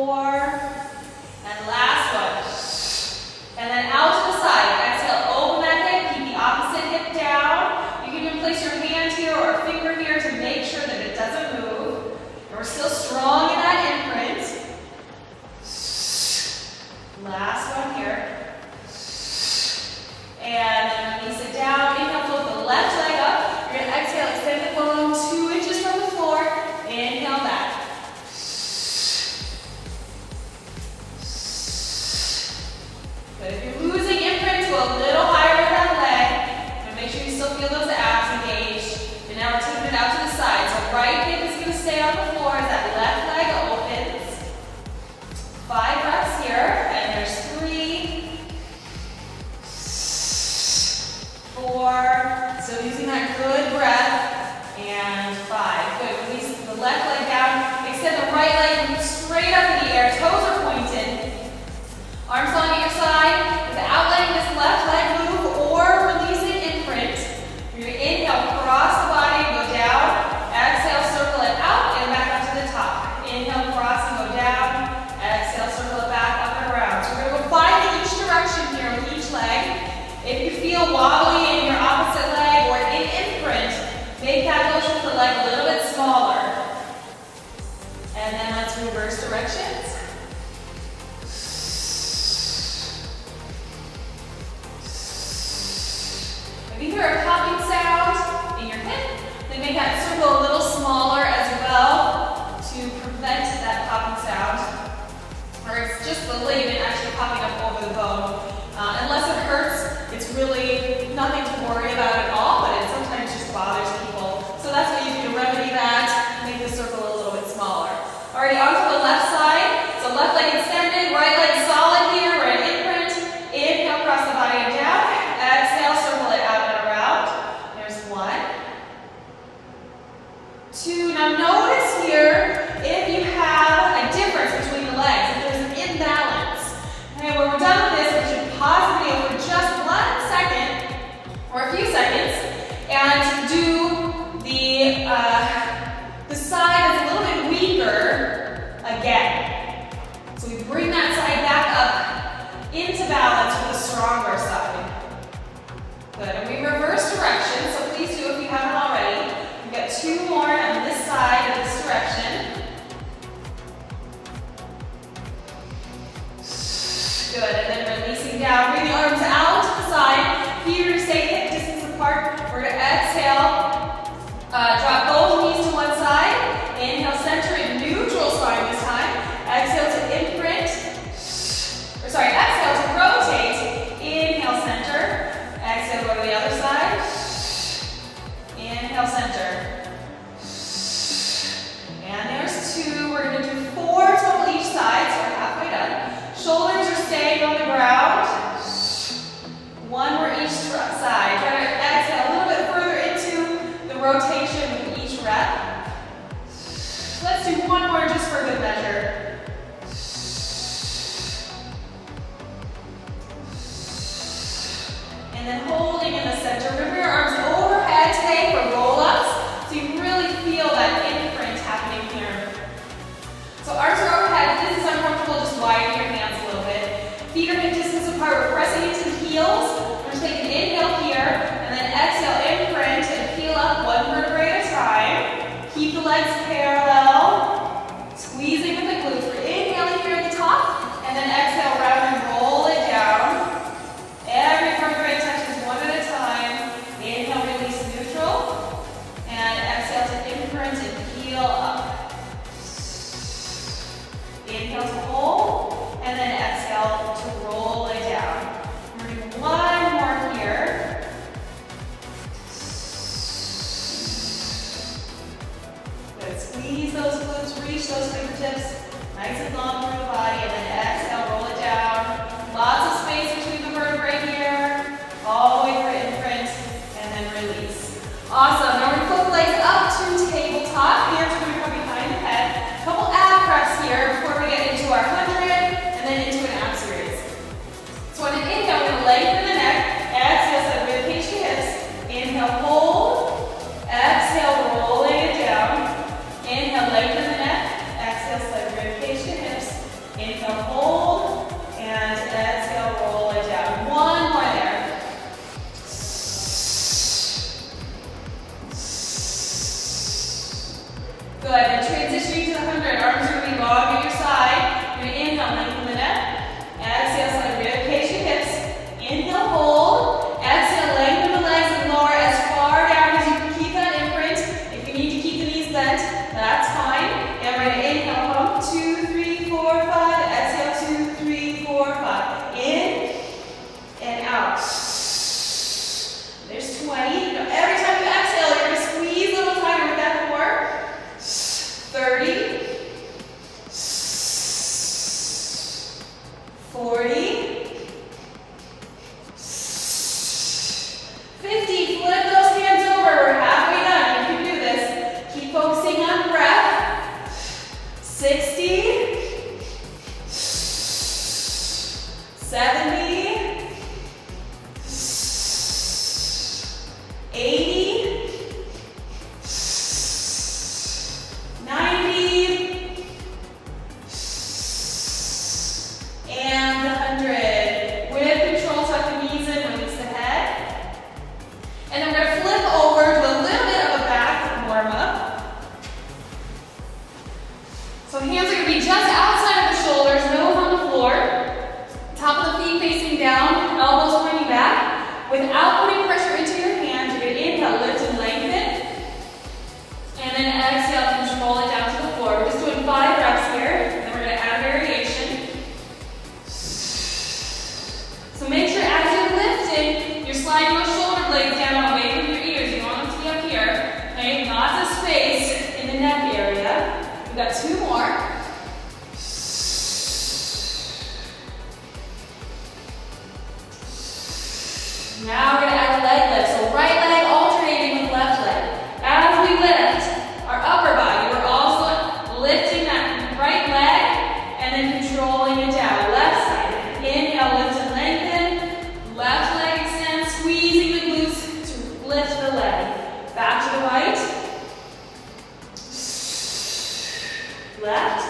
4, and last one. And then out to the side. Exhale, open that hip, keep the opposite hip down. You can even place your hand here or a finger here to make sure that it doesn't move. And we're still strong in that imprint. Last one here. And then release it down. Inhale, float the left leg up. You're going to exhale, extend the bone 2 inches from the floor. Inhale back. But if you're losing imprint, go a little higher with that leg. And make sure you still feel those abs engaged. And now we're taking it out to the side. So right hip is going to stay on the floor as that left leg opens. 5 reps here. And there's 3, 4. So using that good breath. And 5. Good. Release the left leg down. Extend the right leg straight up in the air. Toes are pointed. Arms on either side. Without letting this left leg move or releasing imprint. You're going to inhale, cross the body, go down. Exhale, circle it out and back up to the top. Inhale, cross and go down. Exhale, circle it back up and around. So we're going to go find each direction here with each leg. If you feel wobbly in your opposite leg or in imprint, make that motion with the leg a little bit smaller. And then let's reverse directions. If you hear a popping sound in your hip, then make that circle a little smaller as well to prevent that popping sound. Or it's just the ligament actually popping up over the bone. Unless it hurts, it's really nothing to worry about at all, but it sometimes just bothers people. So that's what you do to remedy that, make the circle a little bit smaller. Alrighty, on to the left side. So left leg extended, right leg solid here. We're in imprint. Inhale, cross the body down. Exhale, circle it out and around. There's 1, 2. Now notice here if you have a difference between the legs, if there's an imbalance. Okay, when we're done with this, we should pause the video for just 1 second or a few seconds and do the side that's a little bit weaker again. So we bring that side back up into balance with the stronger side. Good, and we reverse direction, so please do if you haven't already. We've got 2 more on this side of this direction. Good, and then releasing down. Bring the arms out to the side. Feet are stay hip distance apart. We're going to exhale. Drop both knees to one side. Inhale, center in neutral spine this time. Exhale to imprint. Exhale to rotate. Inhale, center. Exhale, go to the other side. Inhale, center. And there's 2. We're going to do 4 total each side, so we're halfway done. Shoulders are staying on the ground. 1 more each side. Try to exhale a little bit further into the rotation with each rep. Let's do 1 more just for good measure. And then holding in the center. Remember your arms overhead today for roll-ups, so you really feel that imprint happening here. So arms are overhead. If this is uncomfortable, just widen your hands a little bit. Feet are hip distance apart. We're pressing into the heels. We're just taking an inhale here, and then exhale, imprint, and peel up 1 vertebrae at a time. Keep the legs parallel. Squeezing with the glutes. We're inhaling here at the top, and then exhale, round and roll it down. Every vertebrae touches 1 at a time. Inhale, release neutral, and exhale to imprint and peel up. Inhale to hold, and then exhale to roll it down. We're going to do 1 more here. Good. Squeeze those glutes, reach those fingertips nice and long through the body, and then exhale, roll it down. Lots of space between the vertebrae here. All the way through imprint, and then release. Awesome. Now we're going to flip the legs up to tabletop. Hands are going to come behind the head. A couple ab preps here before we get into our 100 and then into an ab series. So on an inhale, we're going to lengthen the neck. Exhale, set ribcage to hips. Inhale, hold. Exhale, rolling it down. Inhale, lengthen the neck. Exhale, set ribcage to hips. Good, and transitioning to the 100. Arms are going to be long at your side. You're going to inhale, lengthen the neck. Exhale, slide rib cage to hips. Inhale, hold. Exhale, lengthen the legs and lower as far down as you can. Keep that imprint. If you need to keep the knees bent, that's fine. And we're going to inhale, pump. 2, 3, 4, 5. Exhale, 2, 3, 4, 5. In and out. There's 20. Now, every time you exhale, you're going to squeeze a little tighter with that core. 30. 40. 50. Flip those hands over. We're halfway done. You can do this. Keep focusing on breath. 60. 70. 80. 90. And 100. With control, tuck the knees in, release the head. And then we're going to flip over to a little bit of a back warm-up. So hands are going to be just outside of the shoulders, nose on the floor. Top of the feet facing down, elbows pointing back. Without putting pressure into your hands, you're going to inhale, lift and lengthen. And then exhale, control it down to the floor. We're just doing 5 reps here. And then we're going to add a variation. So make sure as you're lifting, you're sliding those shoulder blades down away from your ears. You want them to be up here. Okay, lots of space in the neck area. We've got 2 more. Now we're going to add a leg lift. So right leg alternating with left leg. As we lift our upper body, we're also lifting that right leg and then controlling it down. Left side. Inhale, lift and lengthen. Left leg extend, squeezing the glutes to lift the leg. Back to the right. Left.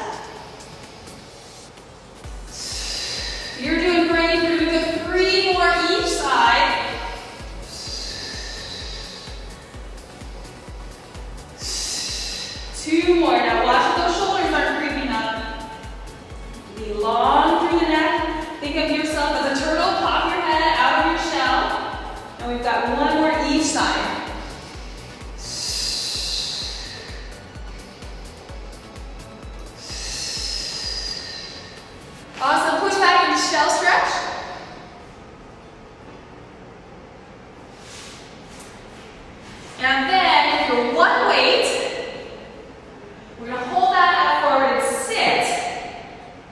You're doing great. We're going to do 3 more each side. 2 more. Now watch if those shoulders aren't creeping up. Be long through the neck. Think of yourself as a turtle. Pop your head out of your shell. And we've got 1 more each side. Awesome. Push back into shell stretch. And then, if you're one weight, we're going to hold that out forward and sit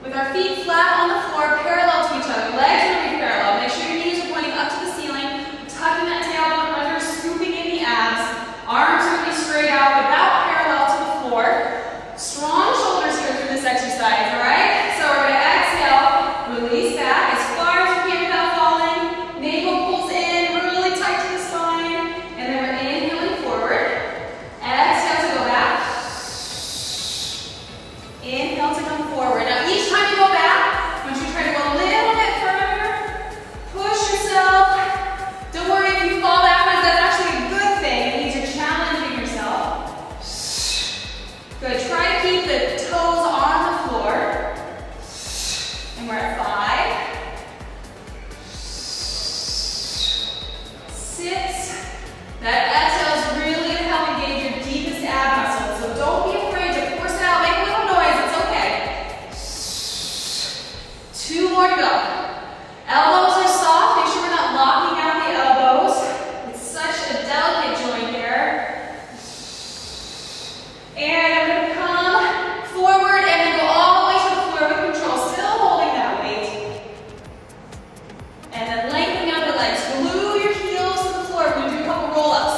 with our feet flat on the floor, parallel to each other. Legs are going to be parallel. Make sure your knees are pointing up to the ceiling, tucking that tailbone under, scooping in the abs. Arms are going to be straight out, about parallel to the floor. Strong shoulders here through this exercise, all right? So we're going to exhale, release back as far as you can without falling. Navel pulls in, really tight to the spine. And then we're inhaling forward. Exhale to go back. Inhale to come forward. Now each time you go back, I want you to try to go a little bit further. Push yourself. Don't worry if you fall backwards, that's actually a good thing. It means you're challenging yourself. Good. Try to keep the toes on the floor. And we're at 5. 6. That exhale is really going to help engage your deepest ab muscles. So don't be afraid to force it out. Make a little noise. It's okay. 2 more to go. Elbows are soft. Make sure we're not locking out the elbows. It's such a delicate joint there. And I'm going to come forward and then go all the way to the floor with control. Still holding that weight. And then lengthening out the legs. Glue your heels to the floor. We're going to do a couple roll-ups.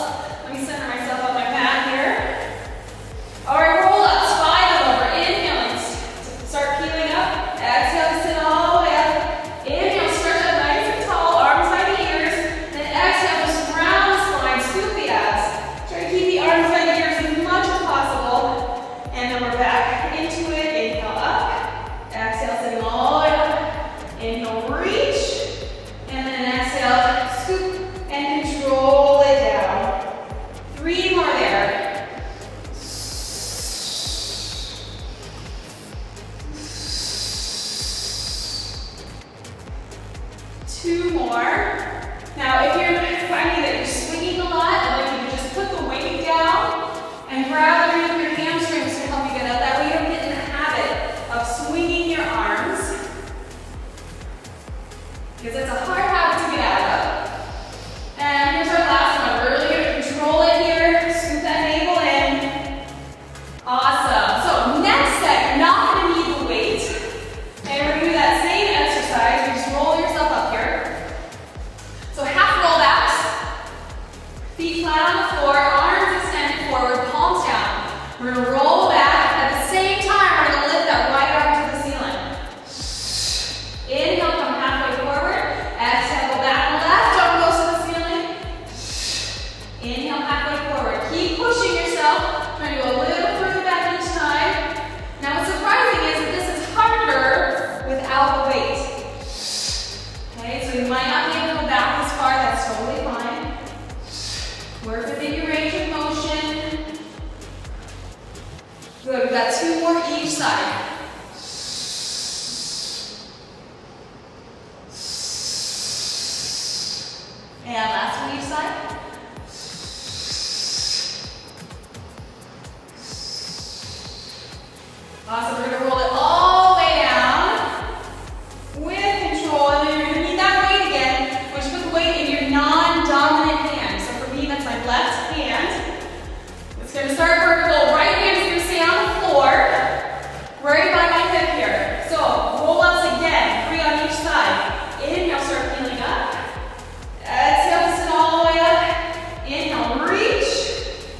Good, we've got 2 more each side. And last one each side. Awesome, we're gonna roll it all the way down with control, and then you're gonna need that weight again, which put the weight in your non-dominant hand. So for me, that's my left hand. It's gonna start vertical, right hand is gonna stay on the floor, right by my hip here. So roll-ups again, 3 on each side. Inhale, start peeling up. Exhale, sit all the way up. Inhale, reach.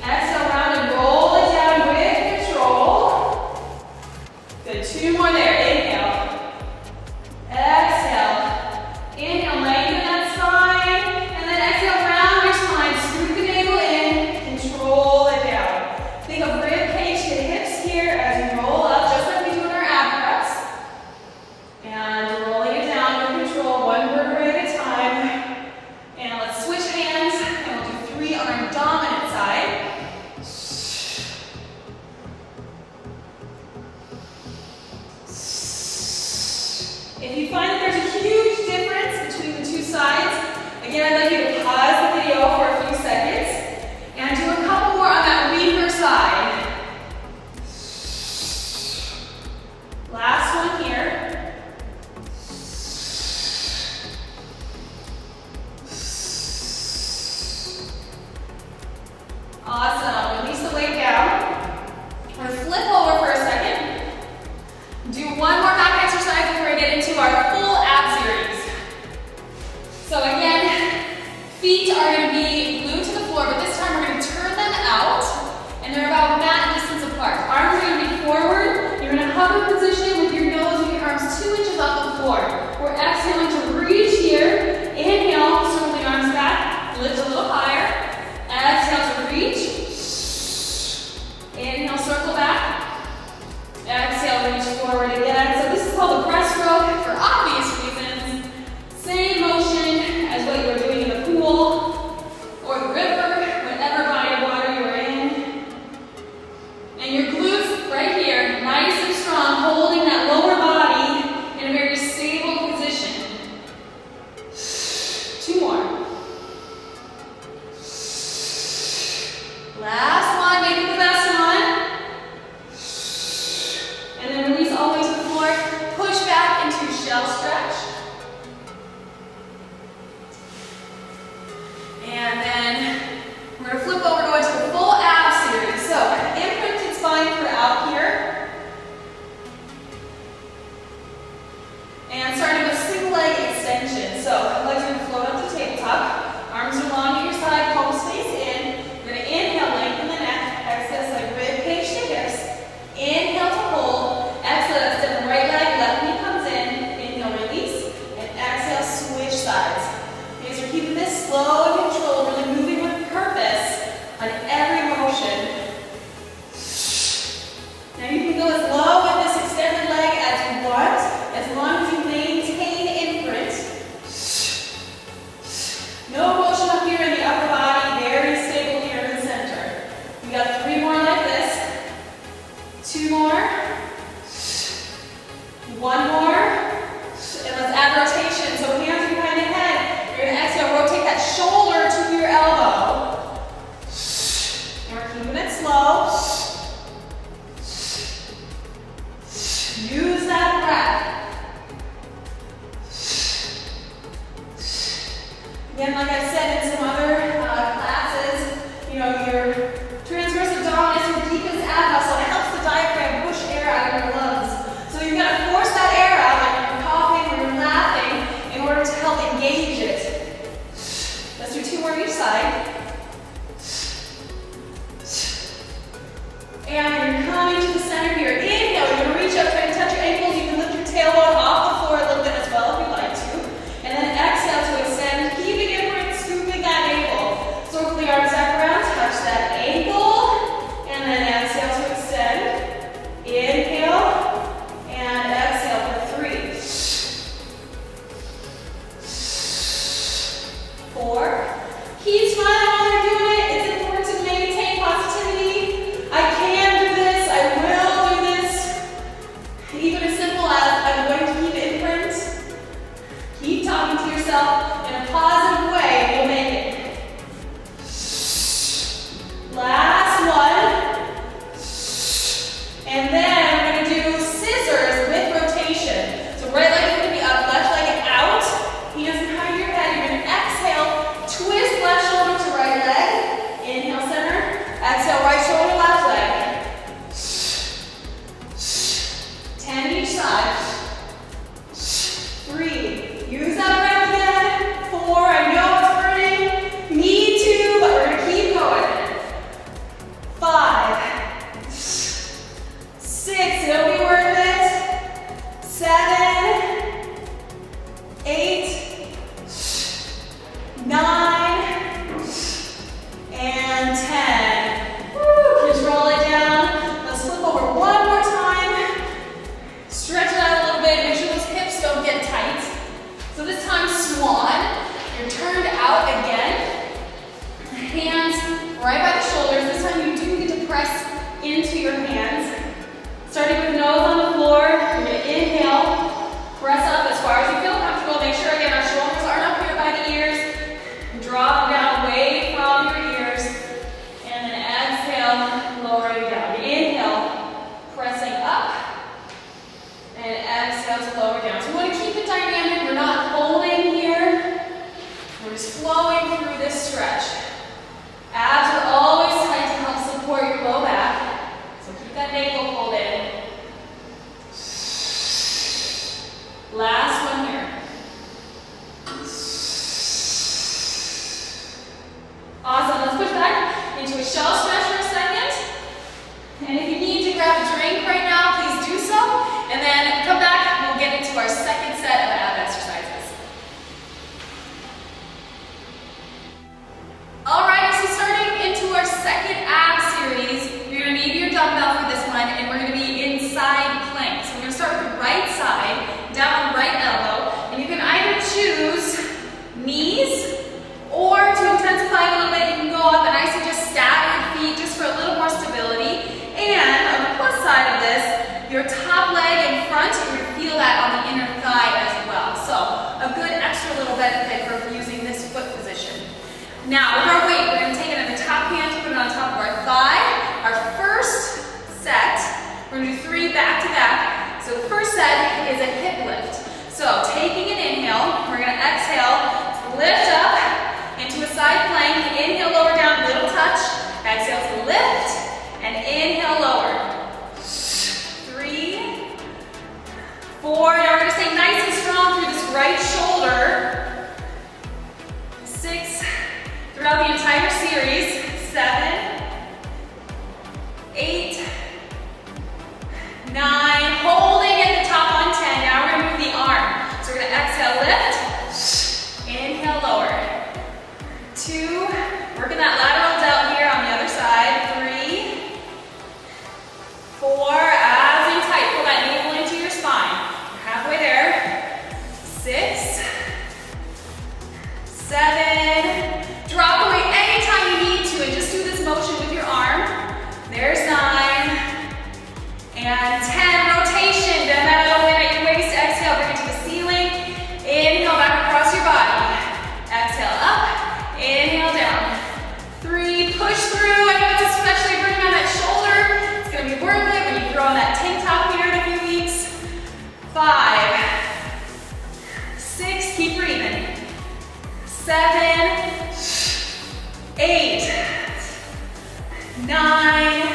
Exhale, round and roll it down with control. Good, 2 more there. Inhale. Exhale. Inhale, lengthen that spine. And then exhale, round your spine. Scoot the navel in. Control it down. Think of rib cage to hips here as you roll up, just like we do in our ab press. And rolling it down with control, 1 vertebrae at a time. And let's switch hands, and we'll do 3 on our dominant side. If you find that there's a huge difference between the 2 sides, again, I'd like you to pause the video for a few seconds and do a couple more on that weaker side. Last one here. Awesome. Release the weight down. We're going to flip over for a second. Do 1 more back exercise before we get into our full ab series. So again, feet are going to be glued to the floor, but this time we're going to turn them out, and they're about mat distance apart. Arms are going to be forward. You're going to hover position with your nose and your arms 2 inches off the floor. We're exhaling to reach here. Inhale, circle the arms back. Lift a little higher. Exhale to reach. Inhale, circle back. Exhale, reach forward again. So this is called a breaststroke for obvious reasons. Same motion as what you were doing in the pool or the river, whatever body of water you are in. And your glutes right here, nice and strong, holding that lower body in a very stable position. 2 more. Last one, make it the best one. And then release all the way to the floor. Push back into shell stretch. And then we're going to flip over, go into the full ab series. So, imprinted spine throughout here. And starting with single leg extension. So, legs are going to float up to tabletop. Arms are long at your side, palms face in. We're going to inhale, lengthen the neck. Exhale, like rib cage to hips. Inhale to hold. Exhale, extend the right leg, left knee comes in. Inhale, release. And exhale, switch sides. You guys are keeping this slow and controlled, really moving with purpose on every motion. Now you can go as low with this extended leg as you want, as long as you maintain imprint. No motion up here in the upper body, very stable here in the center. We got 3 more like this. 2 more. 1 more. And let's add rotation. So hands behind the head. You're going to exhale, rotate that shoulder to your elbow. And we're keeping it slow. Use that breath. Again, like I said in some other classes, you know, your transverse abdominis, your deepest ab muscle, it helps the diaphragm push air out of your lungs. So you're going to force that air And then we're gonna do scissors with rotation. So right leg is gonna be up, left leg out. Hands behind your head. You're gonna exhale, twist left shoulder to right leg. Inhale, center. Exhale, right shoulder, left leg. 10 each side. 3. Use that breath again. 4. I know it's burning. Me too, but we're gonna keep going. 5. 6. It'll be worth it. 7. 8. 9. And 10. Woo. Control it down. Let's flip over one more time. Stretch it out a little bit. Make sure those hips don't get tight. So this time, swan. You're turned out again. Hands right by the shoulders. This time you do get to press into your hands. Starting with nose on the floor. You're going to inhale. Press up as far as you feel comfortable. Make sure, again, our shoulders aren't up here by the ears. Drop them down away from your ears. And then exhale, lowering down. Inhale, pressing up. And exhale to lower down. So we want to keep it dynamic. We're not holding here. We're just flowing through this stretch. Abs are always tight to help support your low back. So keep that navel pulled in. Last one here. Awesome. Let's push back into a shell stretch for a second. And if you need to grab a drink right now, please do so. And then come back, we'll get into our second set of ab exercises. Alright, so starting into our second ab series, you're going to need your dumbbell for this one, and we're going to be in side plank. So we're going to start with the right side, down on right elbow, and you can either choose knees, or to intensify a little bit, you can go up, and I suggest stack your feet just for a little more stability. And on the plus side of this, your top leg in front, you're going to feel that on the inner thigh as well. So a good extra little benefit for using this foot position. Now with our weight, we're going to take it in the top hand, put it on top of our thigh. Our first set, we're going to do 3 back to back. So the first set is a hip lift. So taking an inhale, we're going to exhale, lift up into a side plank. Inhale, lower down, little touch. Exhale to lift, and inhale, lower. 3, 4, now we're going to stay nice and strong through this right shoulder. 6, throughout the entire series. 7, 8, 9, holding at the top on 10. Now we're going to move the arm. So we're going to exhale, lift, inhale, lower. 2, working that lateral delt here on the other side. 3, 4, abs in tight, pull that navel into your spine. You're halfway there. 6, 7, drop the weight anytime you need to, and just do this motion with your arm. There's 9, and 10, rotation. Bend that elbow in at your waist, exhale, bring it to the ceiling. Inhale, back across your body. Exhale, up, inhale, down. 3, push through. I know it's especially burning on that shoulder. It's going to be worth it when you throw on that tank top here in a few weeks. 5, 6, keep breathing. 7, 8, 9,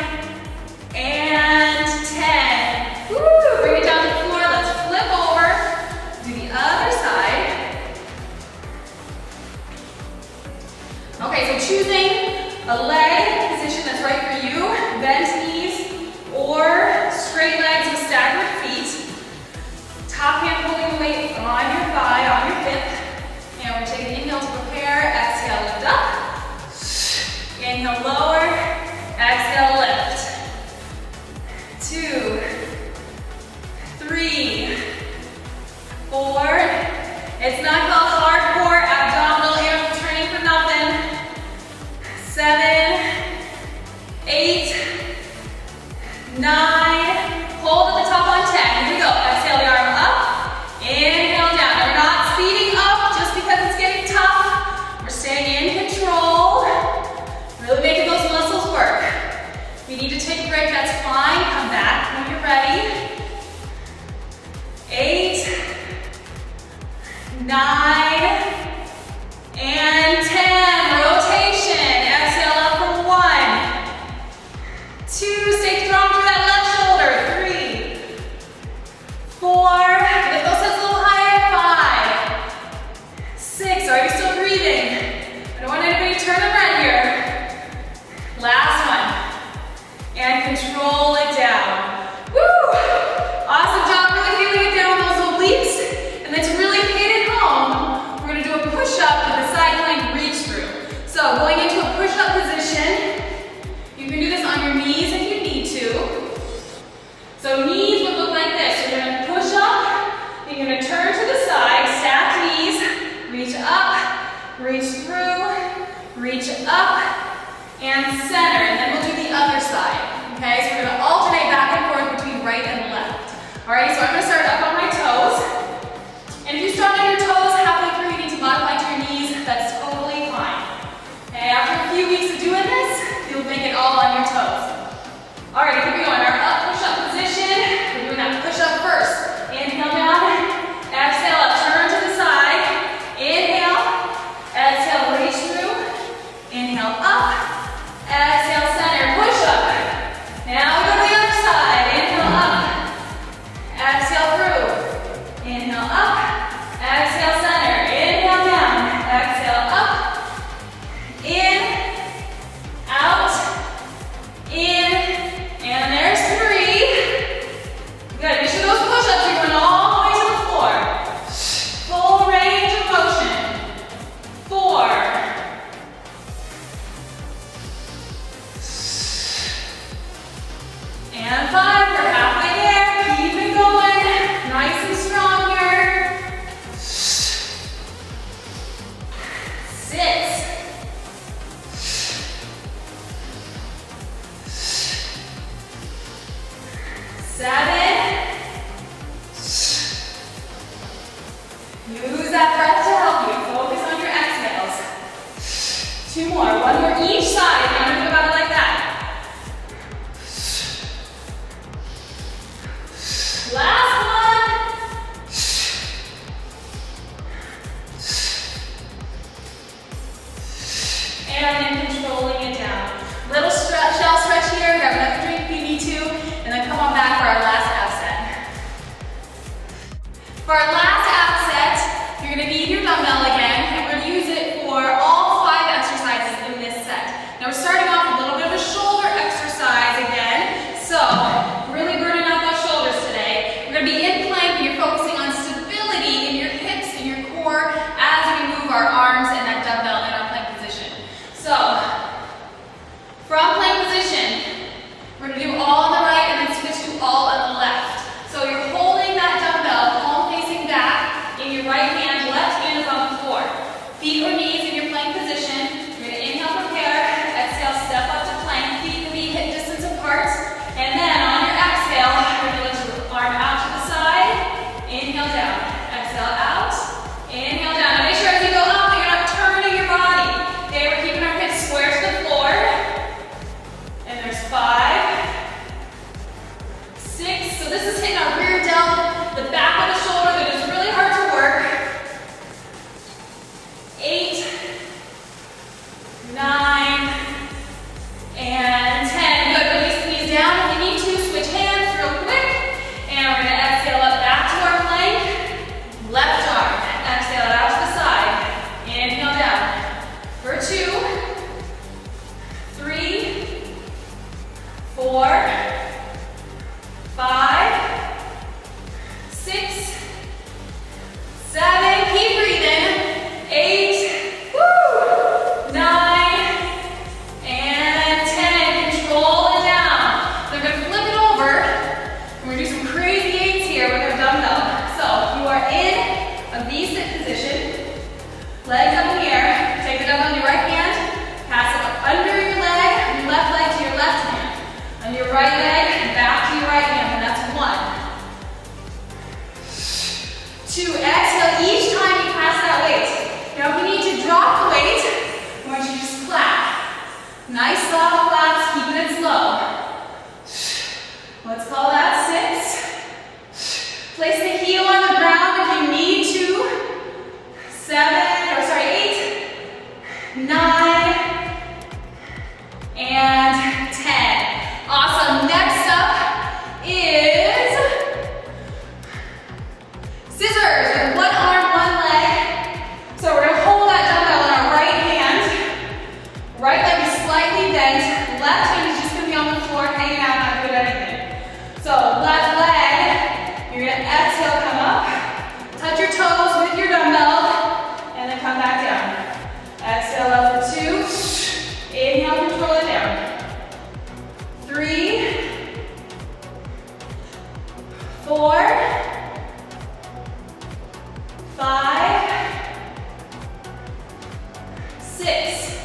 and 10. Woo! Bring it down to the floor. Let's flip over. Do the other side. Okay, so choosing a leg position that's right for you, bent knees or straight legs with staggered feet. Top hand holding the weight on your thigh, on your hip. And we're taking an inhale to prepare. Exhale, lift up. Inhale, lower. Exhale, lift. 2, 3, 4. It's not called hardcore abdominal interval training for nothing. 7, 8, 9. Hold at the top on 10. Here we go. Exhale the arm up. Inhale down. Now we're not speeding up just because it's getting tough. We're staying in control. Really making those muscles work. If you need to take a break, that's fine. Come back. 7. Use that breath to help you. Focus on your exhales. 2 more. 1 more each side. Now think about it like that. Last one. And then controlling it down. Little stretch, shell stretch here. Grab another drink if you need to. And then come on back for our last ab set. For our last ab set, you're going to need your dumbbell again. And we're going to use it for all 5 exercises in this set. Now we're starting off with a little bit of a shoulder exercise again. So, really burning out those shoulders today. We're going to be in plank and you're focusing on stability in your hips and your core as we move our arms and that dumbbell in our plank position. So, from plank position, we're going to do all on the right and then switch to all on the left. So you're holding that dumbbell, palm facing back in your right hand, left hand is on the floor. Feet or knees in your plank position. You're going to inhale, prepare, exhale, step up to plank, feet can be hip distance apart. And then on your exhale, you're going to lift your arm out to the side, inhale down, exhale out, inhale down. Now make sure as you go up that you're not turning your body. Okay, we're keeping our hips square to the floor. And there's 5, 6. So this is hitting our rear delt, the back of the shoulder that is really hard to work. 8, 9, and 10. Good. Release the knees down if you need to. Switch hands real quick. And we're going to exhale up back to our plank. Left arm. Exhale it out to the side. Inhale down. For 2, 3, 4, 5, 6, 7. Keep breathing. 8, 9, and 10. Control it down. So we're going to flip it over. And we're going to do some crazy 8s here with our dumbbell. So you are in a V-sit position. Legs up in the air. Take the dumbbell in your right hand. Pass it up under your leg. Your left leg to your left hand. On your right leg, back to your right hand. And that's 1. 2. Exhale each time you pass that weight. Now if you need to drop the weight, I want you to just clap. Nice soft claps, keeping it slow. Let's call that 6. Place the heel on the ground if you need to. 8, 9, and 10. Awesome. Next up is scissors with 1 arm, 1 leg. So we're going to hold that dumbbell in our right hand. Right leg is slightly bent. Left hand is just going to be on the floor, hanging out, not doing anything. So left leg, you're going to exhale, come up. Touch your toes with your dumbbell, and then come back down. Exhale up for 2. Inhale, control it down. 3, 4, 5, 6,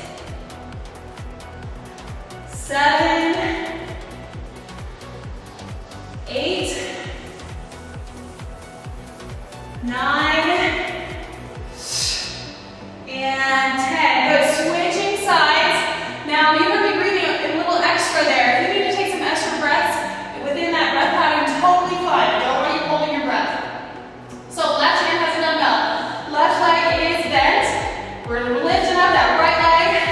7, 8, 9, and 10. Good. Switching sides. Now you're going to be breathing a little extra there. If you need to take some extra breaths within that breath pattern, totally fine. Don't worry, you're holding your breath. So left hand has a dumbbell. Left leg is bent. We're lifting up that right leg.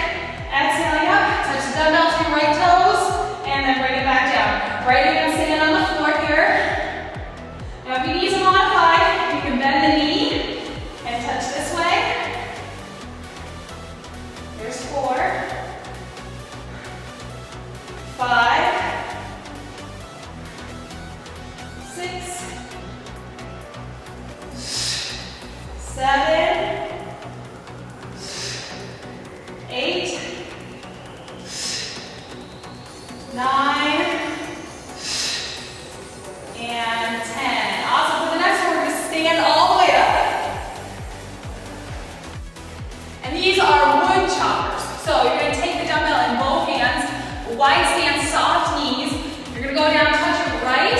Exhaling up. Touch the dumbbell to your right toes. And then bring it back down. Right hand sitting on the floor here. Now if you need to modify, you can bend the knee and touch this way. There's 4, 5, 6, 7, 8, 9, and 10. Awesome. For the next one, we're going to stand all the way up. And these are wood choppers. So you're going to take the dumbbell in both hands, wide stance, soft knees. You're going to go down, touch your right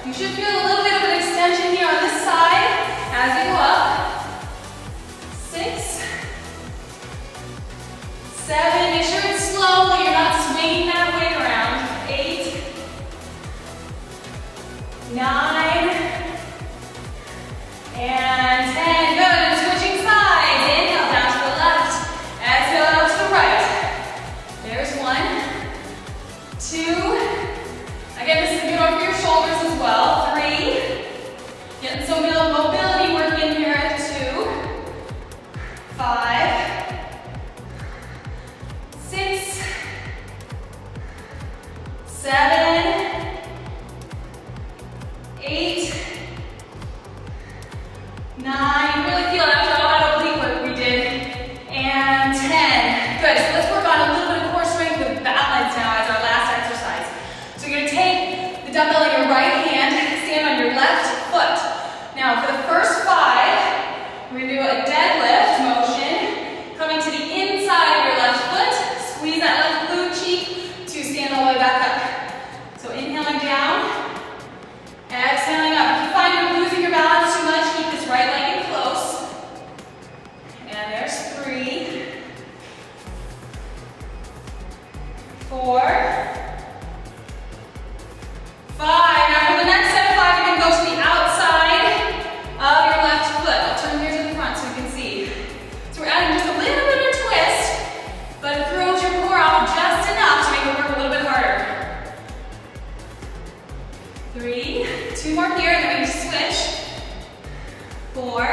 You should feel a little bit of an extension here on this side as you go up. 6, 7, make sure it's slow, that you're not swinging that weight around. 8, 9, and 10. Good, and switching sides. Inhale, down to the left. Exhale, out to the right. There's 1, 2. Again, this is good over your shoulders as well. 3. Getting some mobility work in here at 2. 5. 6. 7. 8. 9. Really feel it after all that oblique work we did. And 10. Good. So let's work on a little bit of core strength with balance now as our last exercise. So you're going to take the dumbbell in your right hand, stand on your left foot. Now for the first 5, we're going to do a deadlift motion, coming to the inside of your left foot. Squeeze that left glute cheek to stand all the way back up. So inhaling down, exhaling up. If you find you're losing your balance too much, keep this right leg in close. And there's 3, 4, 5. Now for the next set of 5, you can go to the outside of your left foot. I'll turn here to the front so you can see. So we're adding just a little bit of a twist, but it throws your core out just enough to make it work a little bit harder. 3, 2 more here, and then we just switch. 4,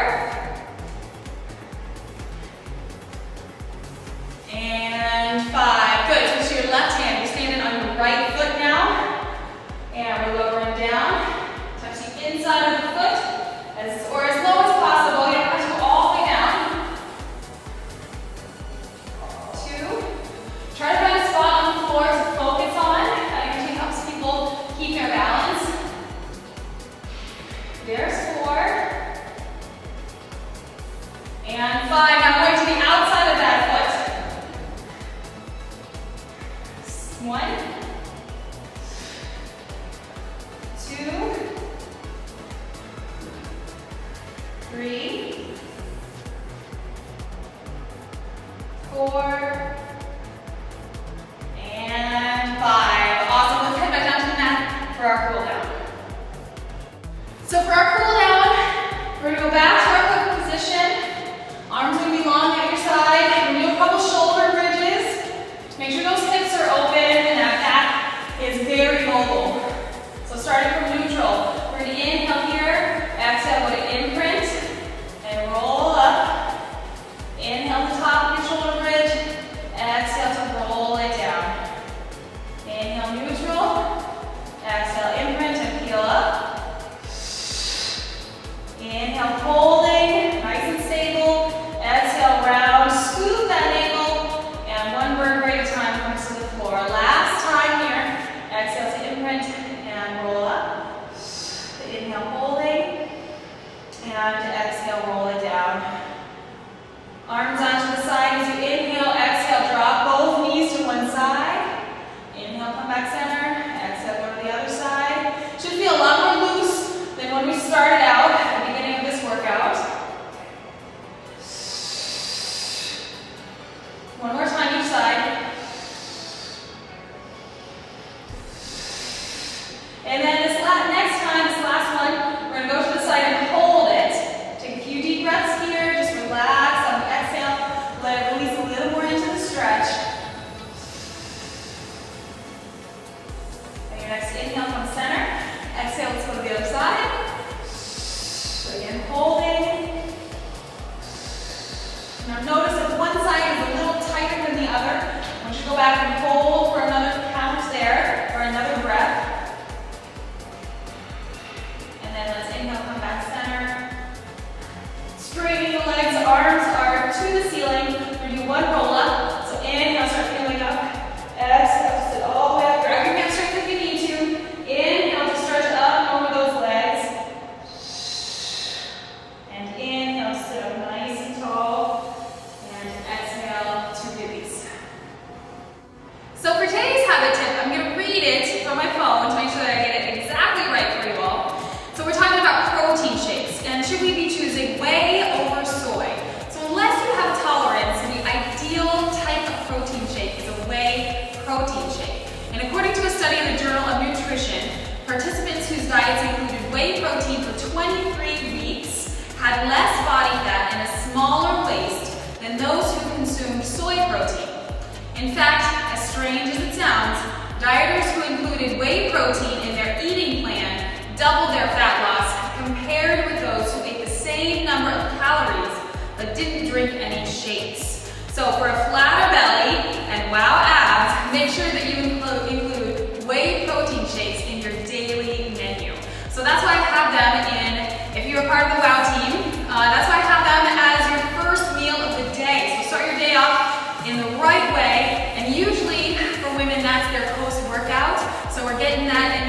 and 5. Good. Switch to your left hand. You're standing on your right foot now. And we're lowering down. Touch the inside of the foot, or as low as possible. You don't have to go all the way down. 2. Try to find a spot on the floor to focus on. That usually helps people keep their balance. There's 4. And 5. Now going to the outside of that foot. 1, 2, 3, 4, and 5. Awesome. Let's head back down to the mat for our cool down. So for our cool down, we're going to go back to our quick position. Arms going to be long at your side. We're going to do a couple shoulder bridges. Make sure those hips are open and that back is very mobile. So starting from neutral, we're going to inhale here, exhale, go to imprint, and roll up. Inhale the top of your shoulder bridge, exhale to roll it down. Inhale neutral, exhale imprint and peel up. Inhale holding, nice and stable. Exhale round, scoop that ankle, and 1 vertebrae at a time comes to the floor. Last time here, exhale to imprint and roll up. Inhale holding, and exhale roll it down. Arms onto the side as you inhale, exhale, drop both knees to one side. Inhale, come back center, exhale, go to the other side. Should feel a lot more loose than when we started out at the beginning of this workout. 1 more time each side. And then this last one, we're going to go to the side and hold it. Take a few deep breaths here, just relax on the exhale, let it release a little more into the stretch. And your next inhale, come center. Exhale, let's go to the other side. So again, holding. Now notice if one side is a little tighter than the other, I want you to go back and hold for another count there, or another breath. And then let's inhale, come back center. Straightening the legs, arms are to the ceiling. We're going to do 1 roll up. So inhale, start feeling up. Exhale, sit all the way up. Grab your hamstrings if you need to. Inhale to stretch up and over those legs. And inhale, sit up nice and tall. And exhale to release. So for today's habit tip, I'm going to read it from my phone to make sure that I get it exactly right for you all. diets included whey protein for 23 weeks, had less body fat and a smaller waist than those who consumed soy protein. In fact, as strange as it sounds, dieters who included whey protein in their eating plan doubled their fat loss compared with those who ate the same number of calories but didn't drink any shakes. So for a flatter belly and wow abs, make sure that you include whey protein shakes in your daily menu. So that's why I have them in, if you're a part of the WOW team, that's why I have them as your first meal of the day. So start your day off in the right way, and usually for women that's their post-workout. So we're getting that in